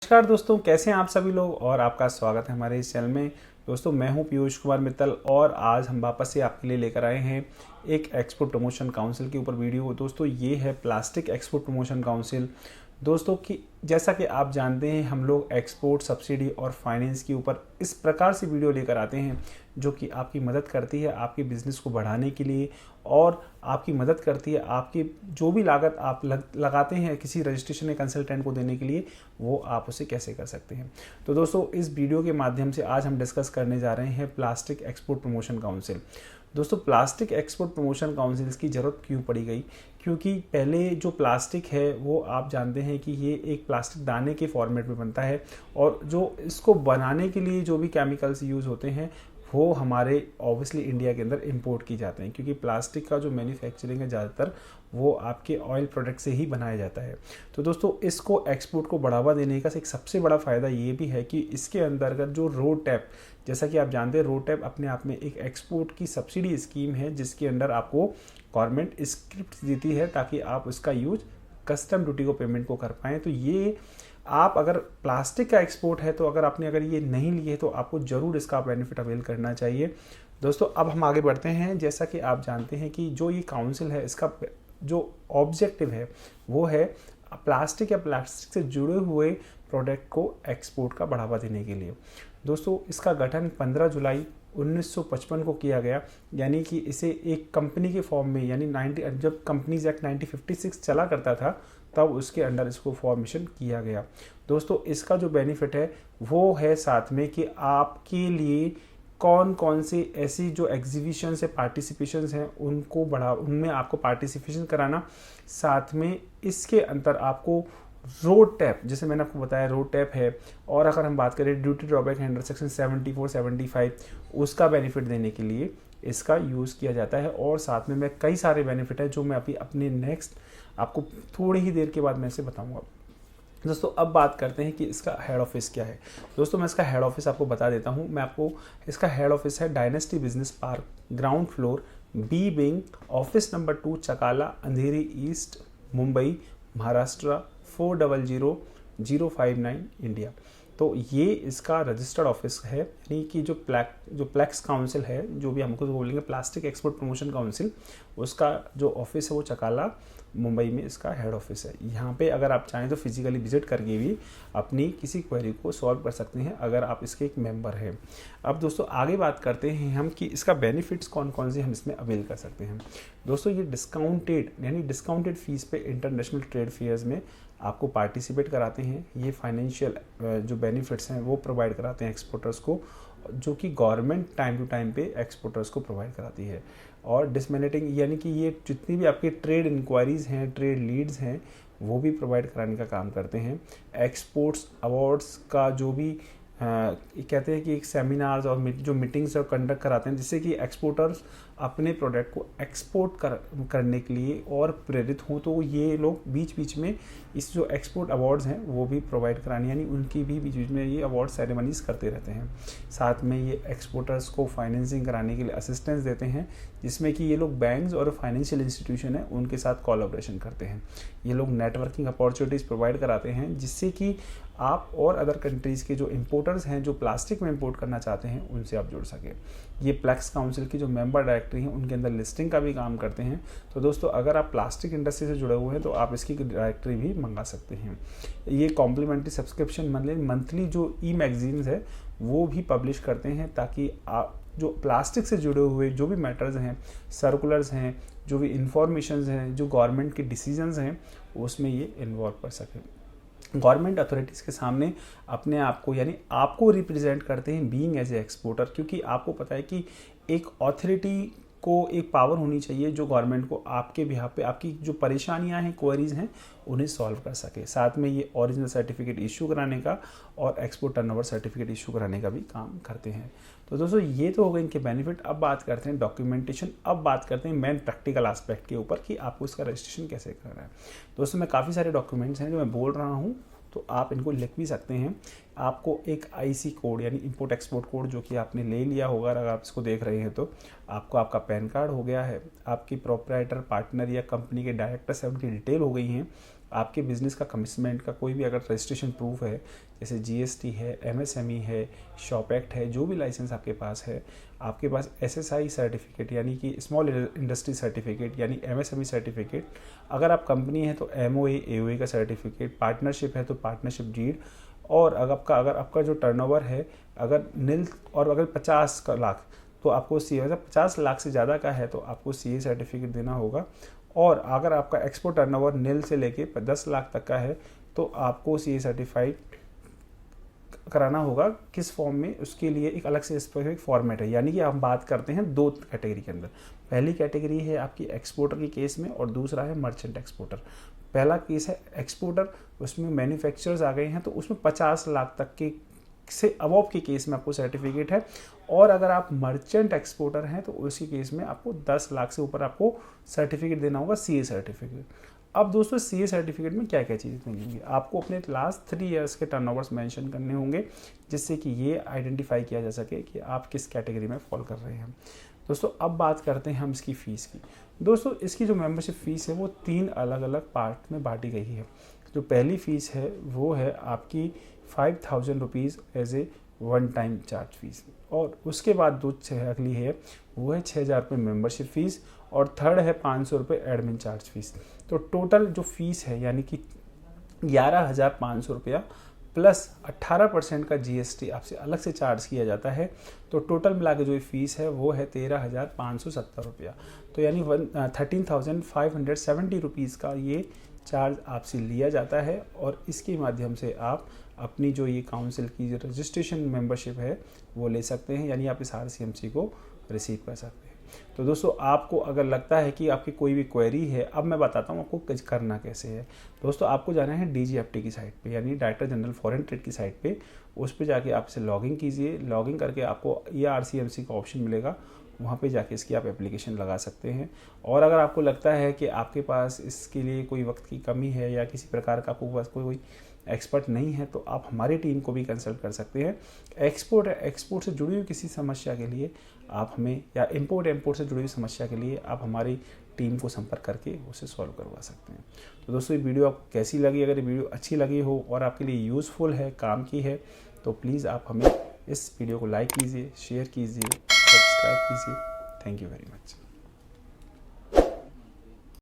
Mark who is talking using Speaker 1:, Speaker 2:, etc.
Speaker 1: नमस्कार दोस्तों, कैसे हैं आप सभी लोग। और आपका स्वागत है हमारे इस चैनल में। दोस्तों, मैं हूं पीयूष कुमार मित्तल और आज हम वापस से आपके लिए लेकर आए हैं एक एक्सपोर्ट प्रमोशन काउंसिल के ऊपर वीडियो। दोस्तों, ये है प्लास्टिक एक्सपोर्ट प्रमोशन काउंसिल। दोस्तों कि जैसा कि आप जानते हैं, हम लोग एक्सपोर्ट सब्सिडी और फाइनेंस के ऊपर इस प्रकार से वीडियो लेकर आते हैं जो कि आपकी मदद करती है आपके बिजनेस को बढ़ाने के लिए, और आपकी मदद करती है आपकी जो भी लागत आप लगाते हैं किसी रजिस्ट्रेशन या कंसल्टेंट को देने के लिए, वो आप उसे कैसे कर सकते हैं। तो दोस्तों, इस वीडियो के माध्यम से आज हम डिस्कस करने जा रहे हैं प्लास्टिक एक्सपोर्ट प्रमोशन काउंसिल। दोस्तों, प्लास्टिक एक्सपोर्ट प्रमोशन काउंसिल की ज़रूरत क्यों पड़ी गई? क्योंकि पहले जो प्लास्टिक है वो आप जानते हैं कि ये एक प्लास्टिक दाने के फॉर्मेट में बनता है, और जो इसको बनाने के लिए जो भी केमिकल्स यूज़ होते हैं वो हमारे ऑब्वियसली इंडिया के अंदर इंपोर्ट की जाते हैं, क्योंकि प्लास्टिक का जो मैन्युफैक्चरिंग है ज़्यादातर वो आपके ऑयल प्रोडक्ट से ही बनाया जाता है। तो दोस्तों, इसको एक्सपोर्ट को बढ़ावा देने का एक सबसे बड़ा फ़ायदा ये भी है कि इसके अंतर्गत जो रोड टैप, जैसा कि आप जानते हैं, रोड टैप अपने आप में एक एक्सपोर्ट की सब्सिडी स्कीम है जिसके अंडर आपको गवर्नमेंट स्क्रिप्ट देती है ताकि आप उसका यूज कस्टम ड्यूटी को पेमेंट को कर पाएँ। तो ये आप अगर प्लास्टिक का एक्सपोर्ट है तो अगर ये नहीं लिए तो आपको ज़रूर इसका बेनिफिट अवेल करना चाहिए। दोस्तों, अब हम आगे बढ़ते हैं। जैसा कि आप जानते हैं कि जो ये काउंसिल है, इसका जो ऑब्जेक्टिव है वो है प्लास्टिक या प्लास्टिक से जुड़े हुए प्रोडक्ट को एक्सपोर्ट का बढ़ावा देने के लिए। दोस्तों, इसका गठन 15 जुलाई 1955 को किया गया, यानी कि इसे एक कंपनी के फॉर्म में, यानी जब कंपनीज एक्ट 1956 चला करता था तब उसके अंडर इसको फॉर्मेशन किया गया। दोस्तों, इसका जो बेनिफिट है वो है साथ में कि आपके लिए कौन कौन से ऐसी जो एग्जीबिशन से पार्टिसिपेशंस हैं उनमें आपको पार्टिसिपेशन कराना, साथ में इसके अंदर आपको रोड टैप, जैसे मैंने आपको बताया रोड टैप है, और अगर हम बात करें ड्यूटी ड्रॉबैक है अंडर सेक्शन 74, 75, उसका बेनिफिट देने के लिए इसका यूज़ किया जाता है। और साथ में कई सारे बेनिफिट है जो मैं अभी अपने नेक्स्ट आपको थोड़ी ही देर के बाद मैं इसे बताऊंगा। दोस्तों, अब बात करते हैं कि इसका हेड ऑफिस क्या है। दोस्तों, मैं इसका हेड ऑफिस आपको बता देता हूं। इसका हेड ऑफिस है Dynasty Business Park, ground floor, B wing, office number 2, Chakala, Andheri East, Mumbai, Maharashtra 400059, India. तो ये इसका रजिस्टर्ड ऑफिस है, यानी कि जो प्लेक्स काउंसिल है, जो भी हमको बोलेंगे प्लास्टिक एक्सपोर्ट प्रमोशन काउंसिल, उसका जो ऑफिस है वो चकाला, मुंबई में इसका हेड ऑफिस है। यहाँ पे अगर आप चाहें तो फिजिकली विजिट करके भी अपनी किसी क्वेरी को सॉल्व कर सकते हैं अगर आप इसके एक मेंबर हैं। अब दोस्तों, आगे बात करते हैं हम कि इसका बेनिफिट्स कौन कौन से हम इसमें अवेल कर सकते हैं। दोस्तों, ये डिस्काउंटेड फीस पे इंटरनेशनल ट्रेड फेयर्स में आपको पार्टिसिपेट कराते हैं। ये फाइनेंशियल जो बेनिफिट्स हैं वो प्रोवाइड कराते हैं एक्सपोर्टर्स को, जो कि गवर्नमेंट टाइम टू टाइम पे एक्सपोर्टर्स को प्रोवाइड कराती है। और डिसमेरिटिंग, यानी कि ये जितनी भी आपकी ट्रेड इंक्वायरीज़ हैं, ट्रेड लीड्स हैं, वो भी प्रोवाइड कराने का काम करते हैं। एक्सपोर्ट्स अवार्ड्स का जो भी कहते हैं कि एक सेमिनार्स और जो मीटिंग्स और कंडक्ट कराते हैं, जिससे कि एक्सपोर्टर्स अपने प्रोडक्ट को एक्सपोर्ट करने के लिए और प्रेरित हों, तो ये लोग बीच बीच में इस जो एक्सपोर्ट अवार्ड्स हैं वो भी प्रोवाइड कराने, यानी उनकी भी बीच बीच में ये अवार्ड सेरेमनीज करते रहते हैं। साथ में ये एक्सपोर्टर्स को फाइनेंसिंग कराने के लिए असिस्टेंस देते हैं, जिसमें कि ये लोग बैंक्स और फाइनेंशियल इंस्टीट्यूशन है उनके साथ कोलैबोरेशन करते हैं। ये लोग नेटवर्किंग अपॉर्चुनिटीज़ प्रोवाइड कराते हैं, जिससे कि आप और अदर कंट्रीज़ के जो इंपोर्टर्स हैं जो प्लास्टिक में इंपोर्ट करना चाहते हैं उनसे आप जुड़ सकें। ये प्लेक्स काउंसिल की जो मेंबर डायरेक्टरी हैं उनके अंदर लिस्टिंग का भी काम करते हैं। तो दोस्तों, अगर आप प्लास्टिक इंडस्ट्री से जुड़े हुए हैं तो आप इसकी डायरेक्टरी भी मंगा सकते हैं। ये कॉम्प्लीमेंट्री सब्सक्रिप्शन मंथली जो ई मैगजीन्स है वो भी पब्लिश करते हैं, ताकि आप जो प्लास्टिक से जुड़े हुए जो भी मैटर्स हैं, सर्कुलर्स हैं, जो भी इंफॉर्मेशन हैं, जो गवर्नमेंट के डिसीजंस हैं, उसमें ये इन्वॉल्व कर सकें। गवर्नमेंट अथॉरिटीज़ के सामने अपने आप को, यानी आपको रिप्रेजेंट करते हैं बीइंग एज ए एक्सपोर्टर, क्योंकि आपको पता है कि एक अथॉरिटी को एक पावर होनी चाहिए जो गवर्नमेंट को आपके बिहाफ पे आपकी जो परेशानियां हैं, क्वेरीज हैं, उन्हें सॉल्व कर सके। साथ में ये ओरिजिनल सर्टिफिकेट इशू कराने का और एक्सपोर्ट टर्नओवर सर्टिफिकेट इशू कराने का भी काम करते हैं। तो दोस्तों, ये तो हो गए इनके बेनिफिट। अब बात करते हैं डॉक्यूमेंटेशन, अब बात करते हैं मेन प्रैक्टिकल एस्पेक्ट के ऊपर कि आपको इसका रजिस्ट्रेशन कैसे करना है। दोस्तों, मैं काफ़ी सारे डॉक्यूमेंट्स हैं जो मैं बोल रहा हूँ, तो आप इनको लिख भी सकते हैं। आपको एक आईसी कोड, यानी इंपोर्ट एक्सपोर्ट कोड, जो कि आपने ले लिया होगा अगर आप इसको देख रहे हैं तो आपको आपका पैन कार्ड हो गया है, आपकी प्रोप्राइटर, पार्टनर या कंपनी के डायरेक्टर से उनकी डिटेल हो गई हैं, आपके बिजनेस का कमिटमेंट का कोई भी अगर रजिस्ट्रेशन प्रूफ है, जैसे जीएसटी है, एमएसएमई है, शॉप एक्ट है, जो भी लाइसेंस आपके पास है, आपके पास एसएसआई सर्टिफिकेट यानी कि स्मॉल इंडस्ट्री सर्टिफिकेट यानी एमएसएमई सर्टिफिकेट, अगर आप कंपनी है तो एमओए एओए का सर्टिफिकेट, पार्टनरशिप है तो पार्टनरशिप डीड, और अगर आपका जो टर्नओवर है अगर नील और अगर 50 लाख तो आपको सी 50 लाख से ज़्यादा का है तो आपको सीए सर्टिफिकेट देना होगा। और अगर आपका एक्सपोर्ट टर्नओवर नील से लेके 10 लाख तक का है तो आपको सीए सर्टिफाइड कराना होगा। किस फॉर्म में, उसके लिए एक अलग से स्पेसिफिक फॉर्मेट है। यानी कि हम बात करते हैं दो कैटेगरी के अंदर। पहली कैटेगरी है आपकी एक्सपोर्टर की केस में और दूसरा है मर्चेंट एक्सपोर्टर। पहला केस है एक्सपोर्टर, उसमें मैन्युफैक्चरर्स आ गए हैं तो उसमें 50 लाख तक के से अबव के केस में आपको सर्टिफिकेट है। और अगर आप मर्चेंट एक्सपोर्टर हैं तो उसी केस में आपको 10 लाख से ऊपर आपको सर्टिफिकेट देना होगा, सीए सर्टिफिकेट। अब दोस्तों सीए सर्टिफिकेट में क्या क्या चीज़ें मिलेंगी, आपको अपने लास्ट 3 ईयर्स के टर्नओवर्स मेंशन करने होंगे जिससे कि ये आइडेंटिफाई किया जा सके कि आप किस कैटेगरी में फॉल कर रहे हैं। दोस्तों अब बात करते हैं हम इसकी फ़ीस की। दोस्तों इसकी जो मेंबरशिप फ़ीस है वो 3 अलग अलग पार्ट में बांटी गई है। जो पहली फ़ीस है वो है आपकी 5000 rupees as a one time charge fees, और उसके बाद अगली है वो है 6000 रुपये मेम्बरशिप फ़ीस, और थर्ड है 500 रुपये एडमिन चार्ज फीस। तो टोटल जो फ़ीस है यानी कि 11,500 रुपया प्लस 18% का जीएसटी आपसे अलग से चार्ज किया जाता है। तो टोटल मिला के जो फ़ीस है वो है 13,570 रुपया। तो यानी 13,570 रुपीज़ का ये चार्ज आपसे लिया जाता है, और इसके माध्यम से आप अपनी जो ये काउंसिल की जो रजिस्ट्रेशन मेंबरशिप है वो ले सकते हैं, यानी आप इस आरसीएमसी को रिसीव कर सकते हैं। तो दोस्तों आपको अगर लगता है कि आपकी कोई भी क्वेरी है, अब मैं बताता हूँ आपको करना कैसे है। दोस्तों आपको जाना है डीजीएफटी की साइट पे, यानी डायरेक्टर जनरल फॉरेन ट्रेड की साइट पे। उस पर जाके आपसे लॉगिन कीजिए। लॉगिन करके आपको ये आरसीएमसी का ऑप्शन मिलेगा, वहाँ पे जाके इसकी आप एप्लीकेशन लगा सकते हैं। और अगर आपको लगता है कि आपके पास इसके लिए कोई वक्त की कमी है या किसी प्रकार का आपको पास कोई एक्सपर्ट नहीं है तो आप हमारी टीम को भी कंसल्ट कर सकते हैं। एक्सपोर्ट से जुड़ी हुई किसी समस्या के लिए आप हमें, या इम्पोर्ट से जुड़ी हुई समस्या के लिए आप हमारी टीम को संपर्क करके उसे सॉल्व करवा सकते हैं। तो दोस्तों ये वीडियो आपको कैसी लगी, अगर ये वीडियो अच्छी लगी हो और आपके लिए यूज़फुल है, काम की है, तो प्लीज़ आप हमें इस वीडियो को लाइक कीजिए, शेयर कीजिए, सब्सक्राइब कीजिए। Thank you very much.